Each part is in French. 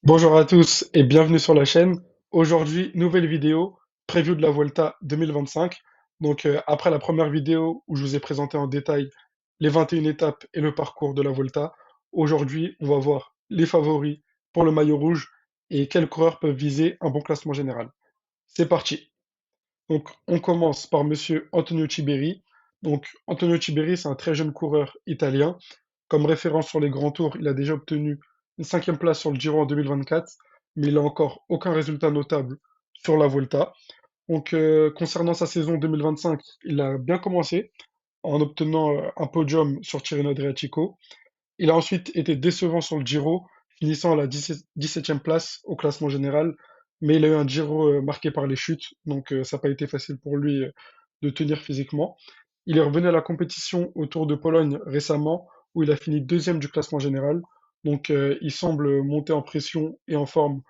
Bonjour à tous et bienvenue sur la chaîne. Aujourd'hui, nouvelle vidéo, preview de la Volta 2025. Après la première vidéo où je vous ai présenté en détail les 21 étapes et le parcours de la Volta, aujourd'hui, on va voir les favoris pour le maillot rouge et quels coureurs peuvent viser un bon classement général. C'est parti. On commence par monsieur Antonio Tiberi. Antonio Tiberi, c'est un très jeune coureur italien. Comme référence sur les grands tours, il a déjà obtenu une cinquième place sur le Giro en 2024, mais il n'a encore aucun résultat notable sur la Volta. Concernant sa saison 2025, il a bien commencé en obtenant un podium sur Tirreno Adriatico. Il a ensuite été décevant sur le Giro, finissant à la 17e place au classement général, mais il a eu un Giro marqué par les chutes, ça n'a pas été facile pour lui de tenir physiquement. Il est revenu à la compétition au Tour de Pologne récemment, où il a fini deuxième du classement général. Il semble monter en pression et en forme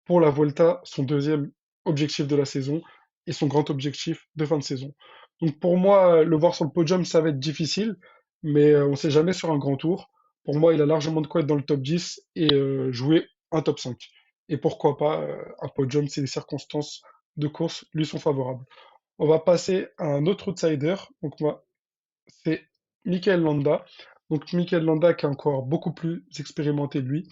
pour la Volta, son deuxième objectif de la saison et son grand objectif de fin de saison. Donc pour moi, le voir sur le podium, ça va être difficile, mais on ne sait jamais sur un grand tour. Pour moi, il a largement de quoi être dans le top 10 et jouer un top 5. Et pourquoi pas un podium si les circonstances de course lui sont favorables. On va passer à un autre outsider. C'est Michael Landa. Donc Michael Landa qui est encore beaucoup plus expérimenté lui,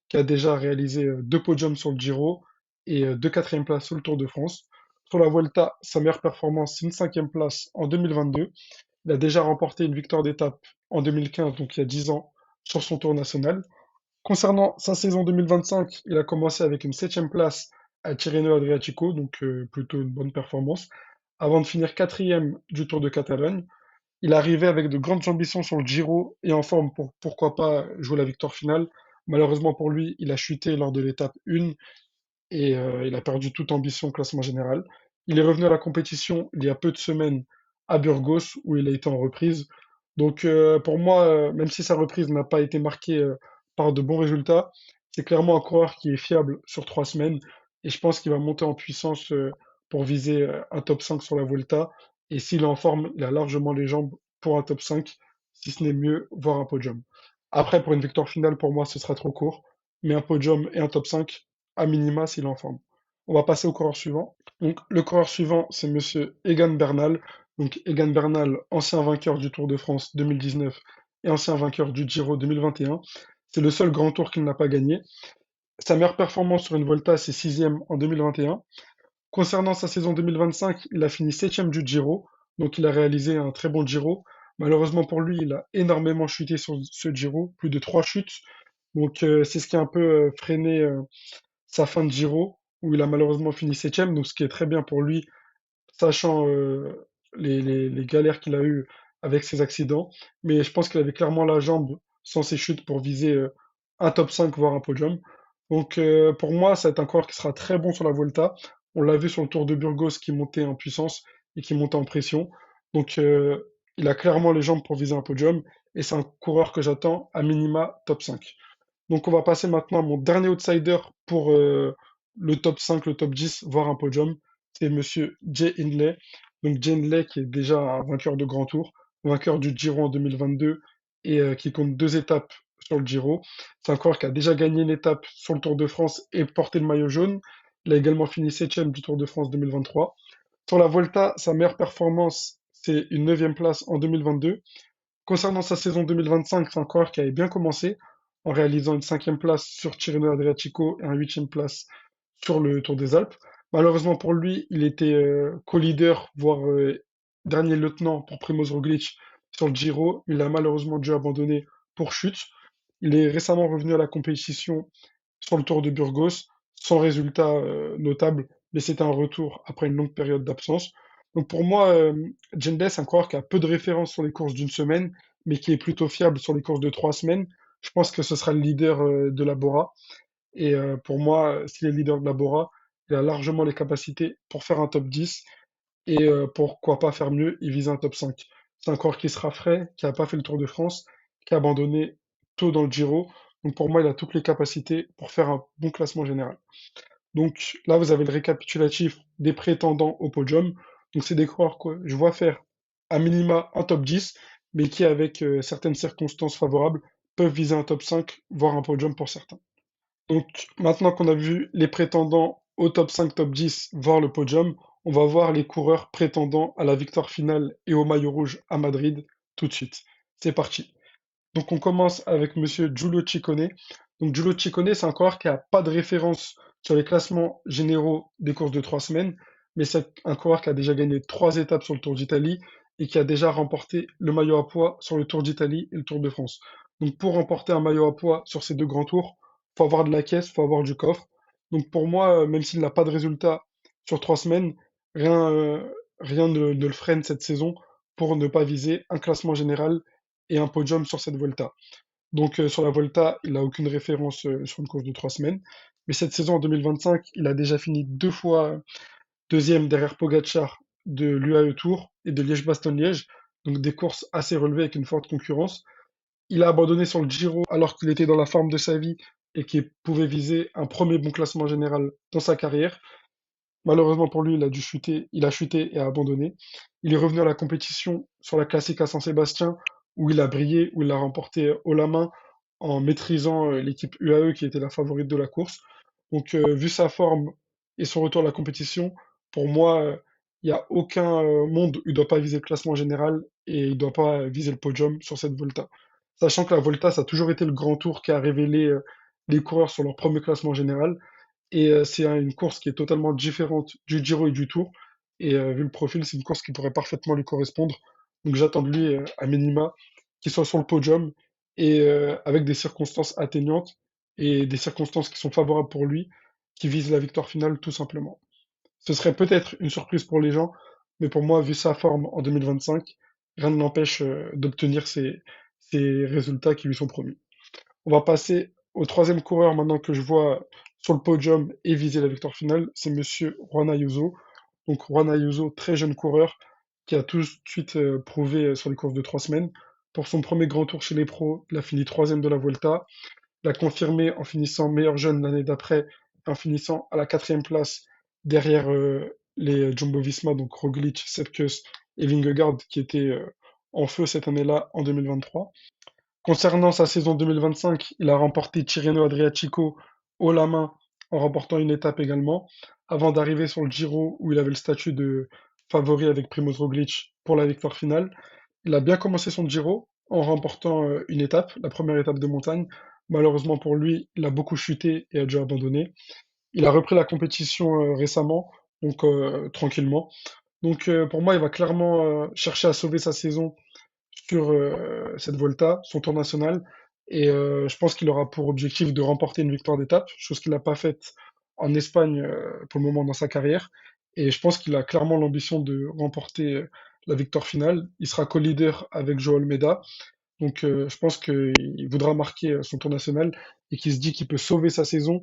qui a déjà réalisé deux podiums sur le Giro et deux quatrièmes places sur le Tour de France. Sur la Vuelta, sa meilleure performance, c'est une cinquième place en 2022. Il a déjà remporté une victoire d'étape en 2015, donc il y a 10 ans, sur son Tour national. Concernant sa saison 2025, il a commencé avec une septième place à Tirreno Adriatico, plutôt une bonne performance, avant de finir quatrième du Tour de Catalogne. Il arrivait avec de grandes ambitions sur le Giro et en forme pour pourquoi pas jouer la victoire finale. Malheureusement pour lui, il a chuté lors de l'étape 1 et il a perdu toute ambition au classement général. Il est revenu à la compétition il y a peu de semaines à Burgos où il a été en reprise. Pour moi, même si sa reprise n'a pas été marquée par de bons résultats, c'est clairement un coureur qui est fiable sur 3 semaines et je pense qu'il va monter en puissance pour viser un top 5 sur la Vuelta. Et s'il est en forme, il a largement les jambes pour un top 5, si ce n'est mieux, voire un podium. Après, pour une victoire finale, pour moi, ce sera trop court, mais un podium et un top 5, à minima s'il est en forme. On va passer au coureur suivant. Le coureur suivant, c'est monsieur Egan Bernal. Egan Bernal, ancien vainqueur du Tour de France 2019 et ancien vainqueur du Giro 2021. C'est le seul grand tour qu'il n'a pas gagné. Sa meilleure performance sur une Volta, c'est sixième en 2021. Concernant sa saison 2025, il a fini septième du Giro, donc il a réalisé un très bon Giro. Malheureusement pour lui, il a énormément chuté sur ce Giro, plus de trois chutes. C'est ce qui a un peu freiné sa fin de Giro, où il a malheureusement fini septième, donc ce qui est très bien pour lui, sachant les galères qu'il a eues avec ses accidents. Mais je pense qu'il avait clairement la jambe sans ses chutes pour viser un top 5, voire un podium. Pour moi, ça va être un coureur qui sera très bon sur la Volta. On l'a vu sur le Tour de Burgos qui montait en puissance et qui montait en pression. Donc euh, il a clairement les jambes pour viser un podium et c'est un coureur que j'attends à minima top 5. Donc on va passer maintenant à mon dernier outsider pour le top 5, le top 10, voire un podium. C'est monsieur Jay Hindley. Donc Jay Hindley qui est déjà un vainqueur de grand tour, vainqueur du Giro en 2022 et qui compte deux étapes sur le Giro. C'est un coureur qui a déjà gagné une étape sur le Tour de France et porté le maillot jaune. Il a également fini septième du Tour de France 2023. Sur la Volta, sa meilleure performance, c'est une neuvième place en 2022. Concernant sa saison 2025, c'est un coureur qui avait bien commencé en réalisant une cinquième place sur Tirreno Adriatico et une huitième place sur le Tour des Alpes. Malheureusement pour lui, il était co-leader, voire dernier lieutenant pour Primoz Roglic sur le Giro. Il a malheureusement dû abandonner pour chute. Il est récemment revenu à la compétition sur le Tour de Burgos, sans résultat notable, mais c'était un retour après une longue période d'absence. Donc pour moi, Jendès, c'est un coureur qui a peu de références sur les courses d'une semaine, mais qui est plutôt fiable sur les courses de 3 semaines. Je pense que ce sera le leader de la Bora. Et pour moi, s'il est leader de la Bora, il a largement les capacités pour faire un top 10 et pourquoi pas faire mieux, il vise un top 5. C'est un coureur qui sera frais, qui n'a pas fait le Tour de France, qui a abandonné tôt dans le Giro. Donc pour moi, il a toutes les capacités pour faire un bon classement général. Donc là, vous avez le récapitulatif des prétendants au podium. Donc c'est des coureurs que je vois faire à minima un top 10, mais qui, avec certaines circonstances favorables, peuvent viser un top 5, voire un podium pour certains. Donc maintenant qu'on a vu les prétendants au top 5, top 10, voire le podium, on va voir les coureurs prétendant à la victoire finale et au maillot rouge à Madrid tout de suite. C'est parti. Donc on commence avec monsieur Giulio Ciccone. Donc Giulio Ciccone, c'est un coureur qui n'a pas de référence sur les classements généraux des courses de 3 semaines, mais c'est un coureur qui a déjà gagné 3 étapes sur le Tour d'Italie et qui a déjà remporté le maillot à poids sur le Tour d'Italie et le Tour de France. Donc pour remporter un maillot à poids sur ces deux grands tours, faut avoir de la caisse, faut avoir du coffre. Donc pour moi, même s'il n'a pas de résultat sur 3 semaines, rien, rien ne le freine cette saison pour ne pas viser un classement général et un podium sur cette Volta. Donc sur la Volta, il n'a aucune référence sur une course de 3 semaines. Mais cette saison en 2025, il a déjà fini 2 fois deuxième derrière Pogacar de l'UAE Tour et de Liège-Bastogne-Liège. Donc des courses assez relevées avec une forte concurrence. Il a abandonné sur le Giro alors qu'il était dans la forme de sa vie et qu'il pouvait viser un premier bon classement général dans sa carrière. Malheureusement pour lui, il a chuté et a abandonné. Il est revenu à la compétition sur la Classica San-Sébastien, où il a brillé, où il a remporté haut la main en maîtrisant l'équipe UAE qui était la favorite de la course. Donc, vu sa forme et son retour à la compétition, pour moi, il n'y a aucun monde où il ne doit pas viser le classement général et il ne doit pas viser le podium sur cette Volta. Sachant que la Volta, ça a toujours été le grand tour qui a révélé les coureurs sur leur premier classement général. Et c'est une course qui est totalement différente du Giro et du Tour. Et vu le profil, c'est une course qui pourrait parfaitement lui correspondre. Donc j'attends de lui, à minima, qu'il soit sur le podium et avec des circonstances atteignantes et des circonstances qui sont favorables pour lui, qui visent la victoire finale tout simplement. Ce serait peut-être une surprise pour les gens, mais pour moi, vu sa forme en 2025, rien ne l'empêche d'obtenir ces résultats qui lui sont promis. On va passer au troisième coureur maintenant que je vois sur le podium et viser la victoire finale, c'est monsieur Juan Ayuso. Donc Juan Ayuso, très jeune coureur, qui a tout de suite prouvé sur les courses de 3 semaines. Pour son premier grand tour chez les pros, il a fini troisième de la Volta. Il a confirmé en finissant meilleur jeune l'année d'après, en finissant à la quatrième place derrière les Jumbo-Visma, donc Roglic, Sepkus et Vingegaard, qui étaient en feu cette année-là en 2023. Concernant sa saison 2025, il a remporté Tirreno Adriatico haut la main en remportant une étape également, avant d'arriver sur le Giro où il avait le statut de favori avec Primoz Roglic pour la victoire finale. Il a bien commencé son Giro en remportant une étape, la première étape de montagne. Malheureusement pour lui, il a beaucoup chuté et a dû abandonner. Il a repris la compétition récemment, donc tranquillement. Donc pour moi, il va clairement chercher à sauver sa saison sur cette Volta, son tour national. Et je pense qu'il aura pour objectif de remporter une victoire d'étape, chose qu'il n'a pas faite en Espagne pour le moment dans sa carrière. Et je pense qu'il a clairement l'ambition de remporter la victoire finale. Il sera co-leader avec Joao Almeida. Donc je pense qu'il voudra marquer son tour national et qu'il se dit qu'il peut sauver sa saison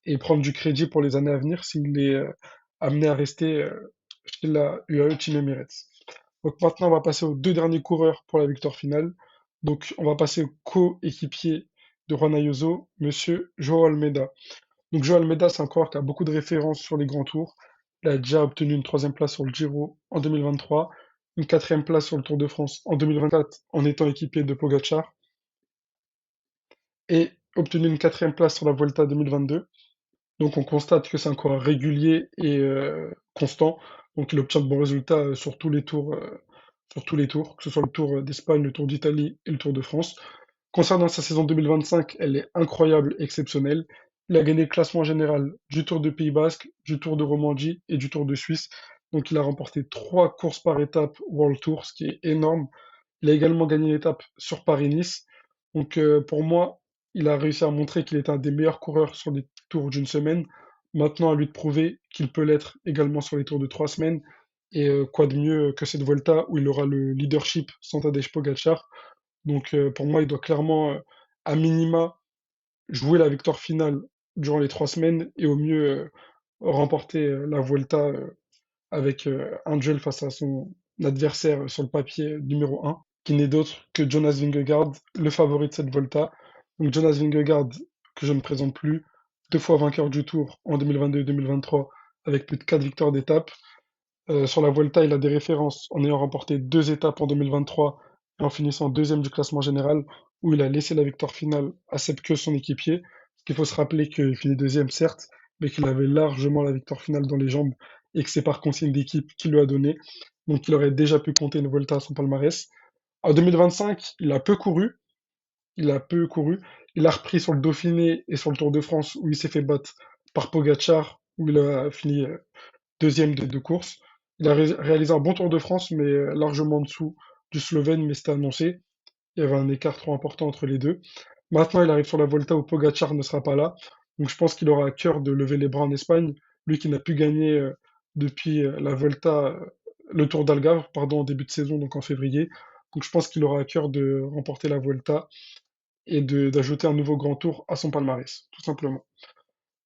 et prendre du crédit pour les années à venir s'il est amené à rester chez la UAE Team Emirates. Donc maintenant, on va passer aux deux derniers coureurs pour la victoire finale. Donc on va passer au coéquipier de Juan Ayuso, monsieur Joao Almeida. Donc Joao Almeida, c'est un coureur qui a beaucoup de références sur les grands tours. Il a déjà obtenu une troisième place sur le Giro en 2023, une quatrième place sur le Tour de France en 2024 en étant équipier de Pogacar, et obtenu une quatrième place sur la Vuelta 2022. Donc on constate que c'est un coureur régulier et constant. Donc il obtient de bons résultats sur tous les tours, que ce soit le Tour d'Espagne, le Tour d'Italie et le Tour de France. Concernant sa saison 2025, elle est incroyable, exceptionnelle. Il a gagné le classement général du Tour de Pays Basque, du Tour de Romandie et du Tour de Suisse. Donc il a remporté 3 courses par étape World Tour, ce qui est énorme. Il a également gagné l'étape sur Paris-Nice. Donc pour moi, il a réussi à montrer qu'il est un des meilleurs coureurs sur les tours d'une semaine. Maintenant, à lui de prouver qu'il peut l'être également sur les tours de 3 semaines. Et quoi de mieux que cette Volta où il aura le leadership sans Tadej Pogacar. Donc pour moi, il doit clairement, à minima, jouer la victoire finale durant les 3 semaines et au mieux remporter la Volta avec un duel face à son adversaire sur le papier numéro un, qui n'est d'autre que Jonas Vingegaard, le favori de cette Volta. Donc Jonas Vingegaard, que je ne présente plus, 2 fois vainqueur du Tour en 2022 et 2023, avec plus de 4 victoires d'étape. Sur la Vuelta, il a des références en ayant remporté 2 étapes en 2023 et en finissant deuxième du classement général, où il a laissé la victoire finale à Sepp Kuss, son équipier, ce qu'il faut se rappeler qu'il finit deuxième, certes, mais qu'il avait largement la victoire finale dans les jambes et que c'est par consigne d'équipe qu'il lui a donné. Donc il aurait déjà pu compter une Volta à son palmarès. En 2025, il a peu couru. Il a repris sur le Dauphiné et sur le Tour de France où il s'est fait battre par Pogacar, où il a fini deuxième des deux courses. Il a réalisé un bon Tour de France, mais largement en dessous du Slovène, mais c'était annoncé. Il y avait un écart trop important entre les deux. Maintenant, il arrive sur la Volta où Pogacar ne sera pas là. Donc je pense qu'il aura à cœur de lever les bras en Espagne. Lui qui n'a plus gagné depuis la Volta, le Tour d'Algarve, pardon, en début de saison, donc en février. Donc je pense qu'il aura à cœur de remporter la Volta et d'ajouter un nouveau grand tour à son palmarès, tout simplement.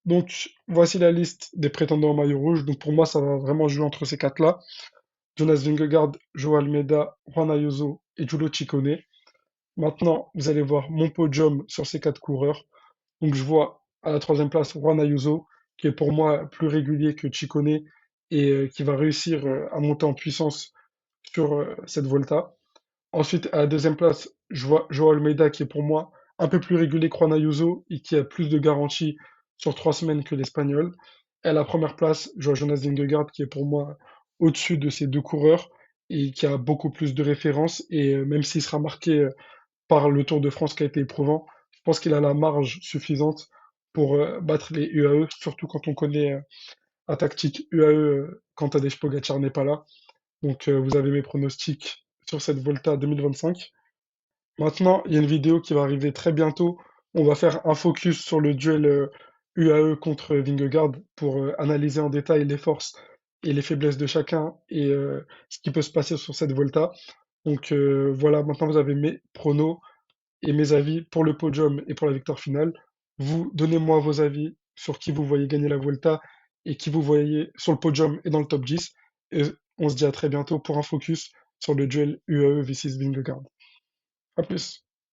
Donc voici la liste des prétendants au maillot rouge. Donc pour moi, ça va vraiment jouer entre ces quatre-là. Jonas Vingegaard, Joao Almeida, Juan Ayuso et Giulio Ciccone. Maintenant, vous allez voir mon podium sur ces quatre coureurs. Donc je vois à la troisième place Juan Ayuso, qui est pour moi plus régulier que Ciccone et qui va réussir à monter en puissance sur cette Volta. Ensuite, à la deuxième place, je vois Joao Almeida, qui est pour moi un peu plus régulier que Juan Ayuso et qui a plus de garanties sur 3 semaines que l'Espagnol. Et à la première place, je vois Jonas Vingegaard, qui est pour moi au-dessus de ces deux coureurs et qui a beaucoup plus de références. Et même s'il sera marqué par le Tour de France qui a été éprouvant, je pense qu'il a la marge suffisante pour battre les UAE, surtout quand on connaît la tactique UAE quand Tadej Pogacar n'est pas là. Donc vous avez mes pronostics sur cette Volta 2025. Maintenant, il y a une vidéo qui va arriver très bientôt. On va faire un focus sur le duel UAE contre Vingegaard pour analyser en détail les forces et les faiblesses de chacun et ce qui peut se passer sur cette Volta. Donc voilà, maintenant vous avez mes pronos et mes avis pour le podium et pour la victoire finale. Vous, donnez-moi vos avis sur qui vous voyez gagner la Vuelta et qui vous voyez sur le podium et dans le top 10. Et on se dit à très bientôt pour un focus sur le duel UAE v6 Vingegaard. À plus.